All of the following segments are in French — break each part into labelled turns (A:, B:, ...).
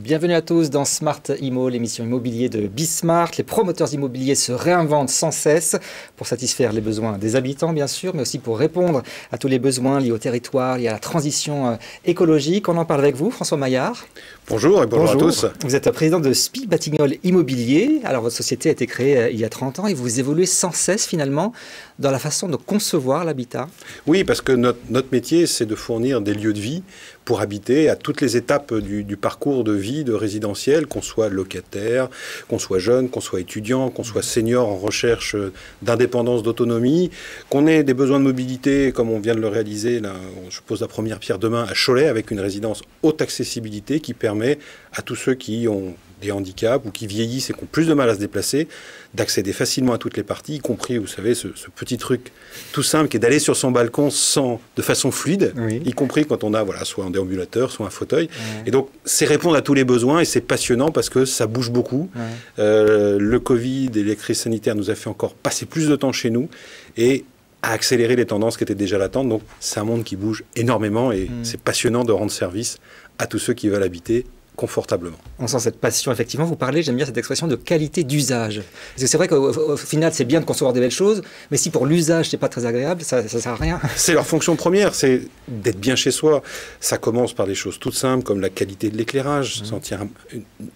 A: Bienvenue à tous dans Smart Immo, l'émission immobilier de Bismart. Les promoteurs immobiliers se réinventent sans cesse pour satisfaire les besoins des habitants, bien sûr, mais aussi pour répondre à tous les besoins liés au territoire, liés à la transition écologique. On en parle avec vous, François Maillard.
B: Bonjour et bonjour à tous.
A: Vous êtes président de SPI Batignolles Immobilier. Alors, votre société a été créée il y a 30 ans et vous évoluez sans cesse, finalement, dans la façon de concevoir l'habitat.
B: Oui, parce que notre métier, c'est de fournir des lieux de vie pour habiter à toutes les étapes du parcours de vie, de résidentiel, qu'on soit locataire, qu'on soit jeune, qu'on soit étudiant, qu'on soit senior en recherche d'indépendance, d'autonomie, qu'on ait des besoins de mobilité, comme on vient de le réaliser, là, je pose la première pierre demain à Cholet, avec une résidence haute accessibilité qui permet à tous ceux qui ont des handicaps ou qui vieillissent et qui ont plus de mal à se déplacer, d'accéder facilement à toutes les parties, y compris, vous savez, ce petit truc tout simple qui est d'aller sur son balcon de façon fluide, oui, y compris quand on a soit un déambulateur, soit un fauteuil. Oui. Et donc, c'est répondre à tous les besoins et c'est passionnant parce que ça bouge beaucoup. Oui. Le Covid et les crises sanitaires nous a fait encore passer plus de temps chez nous et à accélérer les tendances qui étaient déjà latentes. Donc, c'est un monde qui bouge énormément et c'est passionnant de rendre service à tous ceux qui veulent habiter confortablement.
A: On sent cette passion, effectivement. Vous parlez, j'aime bien cette expression de qualité d'usage. Parce que c'est vrai qu'au final, c'est bien de concevoir des belles choses, mais si pour l'usage, c'est pas très agréable, ça ne sert à rien.
B: C'est leur fonction première, c'est d'être bien chez soi. Ça commence par des choses toutes simples, comme la qualité de l'éclairage, sentir un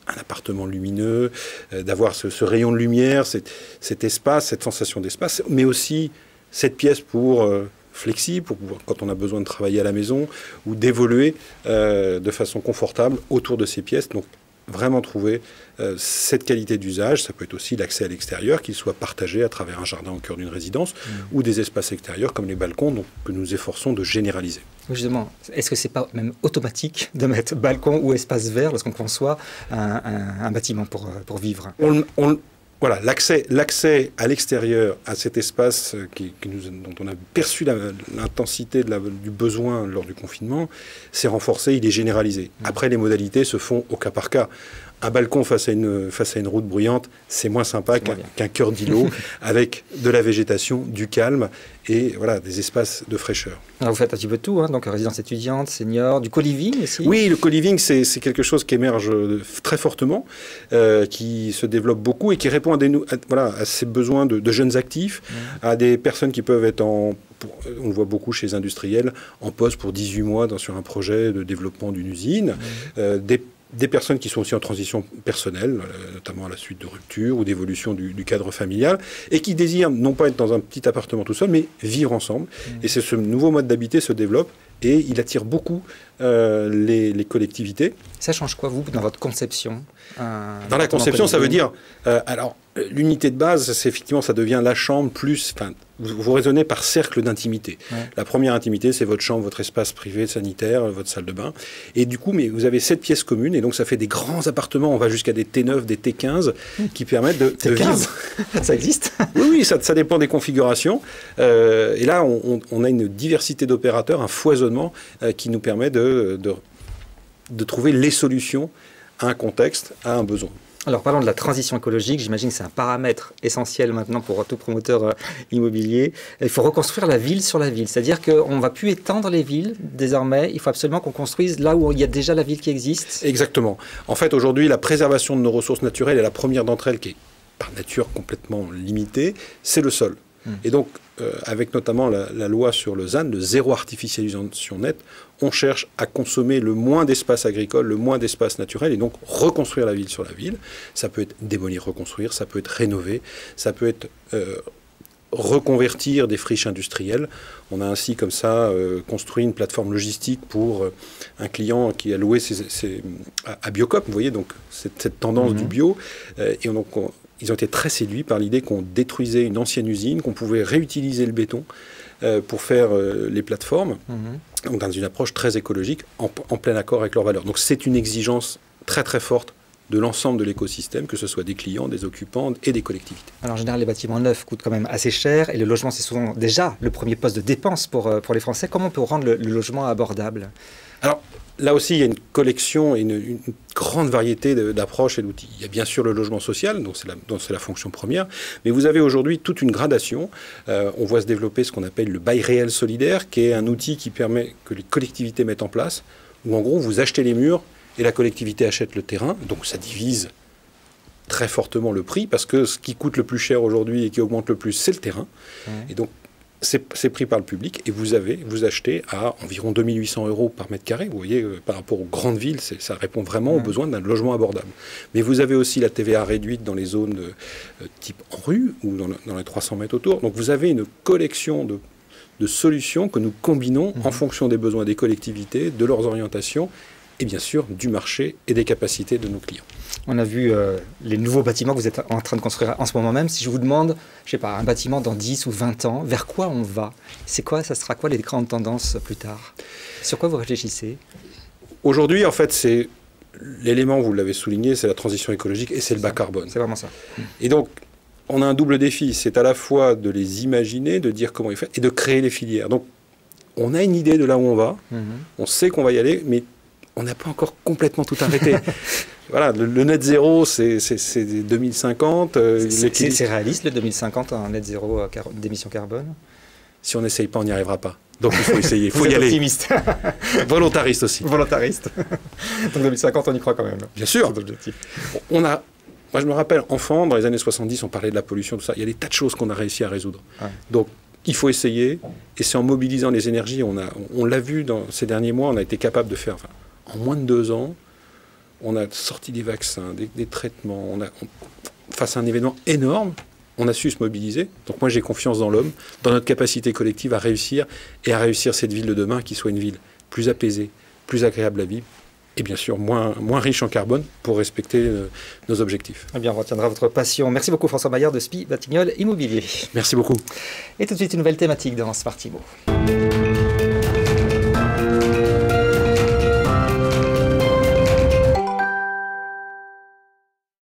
B: appartement lumineux, d'avoir ce rayon de lumière, cet espace, cette sensation d'espace, mais aussi cette pièce pour flexible, pour pouvoir, quand on a besoin de travailler à la maison ou d'évoluer de façon confortable autour de ces pièces. Donc, vraiment trouver cette qualité d'usage. Ça peut être aussi l'accès à l'extérieur, qu'il soit partagé à travers un jardin au cœur d'une résidence ou des espaces extérieurs comme les balcons, donc, que nous efforçons de généraliser.
A: Justement, est-ce que ce n'est pas même automatique de mettre balcon ou espace vert lorsqu'on conçoit un bâtiment pour vivre?
B: Voilà, l'accès à l'extérieur, à cet espace dont on a perçu l'intensité du besoin lors du confinement, s'est renforcé, il est généralisé. Après, les modalités se font au cas par cas. Un balcon face à une route bruyante, c'est moins sympa qu'un cœur d'îlot avec de la végétation, du calme et voilà, des espaces de fraîcheur.
A: Alors vous faites un petit peu de tout, donc résidence étudiante, senior, du co-living aussi.
B: Oui, le co-living, c'est quelque chose qui émerge très fortement, qui se développe beaucoup et qui répond à ces besoins de jeunes actifs, à des personnes qui peuvent être on le voit beaucoup chez les industriels, en poste pour 18 mois sur un projet de développement d'une usine, des personnes qui sont aussi en transition personnelle, notamment à la suite de rupture ou d'évolution du cadre familial, et qui désirent non pas être dans un petit appartement tout seul, mais vivre ensemble. Et c'est ce nouveau mode d'habiter se développe et il attire beaucoup les collectivités.
A: Ça change quoi, vous, dans votre conception?
B: Dans la conception, ça veut dire... alors, l'unité de base, c'est effectivement, ça devient la chambre plus... Vous raisonnez par cercle d'intimité. Ouais. La première intimité, c'est votre chambre, votre espace privé, sanitaire, votre salle de bain. Et du coup, mais vous avez 7 pièces communes, et donc ça fait des grands appartements. On va jusqu'à des T9, des T15, qui permettent de vivre.
A: Ça existe?
B: Oui, ça dépend des configurations. Et là, on a une diversité d'opérateurs, un foisonnement qui nous permet de trouver les solutions à un contexte, à un besoin.
A: Alors, parlons de la transition écologique. J'imagine que c'est un paramètre essentiel maintenant pour tout promoteur immobilier. Il faut reconstruire la ville sur la ville. C'est-à-dire qu'on ne va plus étendre les villes désormais. Il faut absolument qu'on construise là où il y a déjà la ville qui existe.
B: Exactement. En fait, aujourd'hui, la préservation de nos ressources naturelles est la première d'entre elles qui est par nature complètement limitée. C'est le sol. Et donc, avec notamment la loi sur le ZAN, le zéro artificialisation nette, on cherche à consommer le moins d'espace agricole, le moins d'espace naturel, et donc reconstruire la ville sur la ville. Ça peut être démolir, reconstruire, ça peut être rénover, ça peut être reconvertir des friches industrielles. On a ainsi, comme ça, construit une plateforme logistique pour un client qui a loué à Biocop, vous voyez, donc cette tendance du bio, et donc ils ont été très séduits par l'idée qu'on détruisait une ancienne usine, qu'on pouvait réutiliser le béton pour faire les plateformes, donc dans une approche très écologique, en plein accord avec leurs valeurs. Donc c'est une exigence très très forte de l'ensemble de l'écosystème, que ce soit des clients, des occupants et des collectivités.
A: Alors en général, les bâtiments neufs coûtent quand même assez cher et le logement, c'est souvent déjà le premier poste de dépense pour les Français. Comment on peut rendre le logement abordable?
B: Alors, là aussi, il y a une collection et une grande variété d'approches et d'outils. Il y a bien sûr le logement social, donc c'est la fonction première, mais vous avez aujourd'hui toute une gradation. On voit se développer ce qu'on appelle le bail réel solidaire, qui est un outil qui permet que les collectivités mettent en place, où en gros, vous achetez les murs et la collectivité achète le terrain, donc ça divise très fortement le prix, parce que ce qui coûte le plus cher aujourd'hui et qui augmente le plus, c'est le terrain. Et donc, c'est pris par le public, et vous achetez à environ 2800 € par mètre carré. Vous voyez, par rapport aux grandes villes, ça répond vraiment aux besoins d'un logement abordable. Mais vous avez aussi la TVA réduite dans les zones type en rue, ou dans les 300 mètres autour. Donc vous avez une collection de solutions que nous combinons en fonction des besoins des collectivités, de leurs orientations, et bien sûr du marché et des capacités de nos clients.
A: On a vu les nouveaux bâtiments que vous êtes en train de construire en ce moment même. Si je vous demande, je sais pas, un bâtiment dans 10 ou 20 ans, vers quoi on va? Ça sera quoi les grandes tendances plus tard? Sur quoi vous réfléchissez?
B: Aujourd'hui, en fait, c'est l'élément, vous l'avez souligné, c'est la transition écologique et c'est le bas carbone.
A: C'est vraiment ça.
B: Et donc, on a un double défi. C'est à la fois de les imaginer, de dire comment ils font, et de créer les filières. Donc, on a une idée de là où on va. On sait qu'on va y aller, mais on n'a pas encore complètement tout arrêté. Voilà, le net zéro, c'est 2050.
A: C'est réaliste, le 2050, un net zéro d'émissions carbone?
B: Si on n'essaye pas, on n'y arrivera pas. Donc il faut essayer, il faut y aller.
A: Optimiste.
B: Volontariste aussi.
A: Volontariste. Donc 2050, on y croit quand même.
B: Bien sûr. Moi, je me rappelle, enfant, dans les années 70, on parlait de la pollution, tout ça. Il y a des tas de choses qu'on a réussi à résoudre. Ouais. Donc, il faut essayer. Et c'est en mobilisant les énergies, on l'a vu dans ces derniers mois, on a été capable de faire, en moins de 2 ans, on a sorti des vaccins, des traitements. Face à un événement énorme, on a su se mobiliser. Donc moi, j'ai confiance dans l'homme, dans notre capacité collective à réussir cette ville de demain qui soit une ville plus apaisée, plus agréable à vivre et bien sûr moins riche en carbone pour respecter nos objectifs.
A: Eh bien, on retiendra votre passion. Merci beaucoup François Maillard de SPI Batignolles Immobilier.
B: Merci beaucoup.
A: Et tout de suite, une nouvelle thématique dans Smart Immo.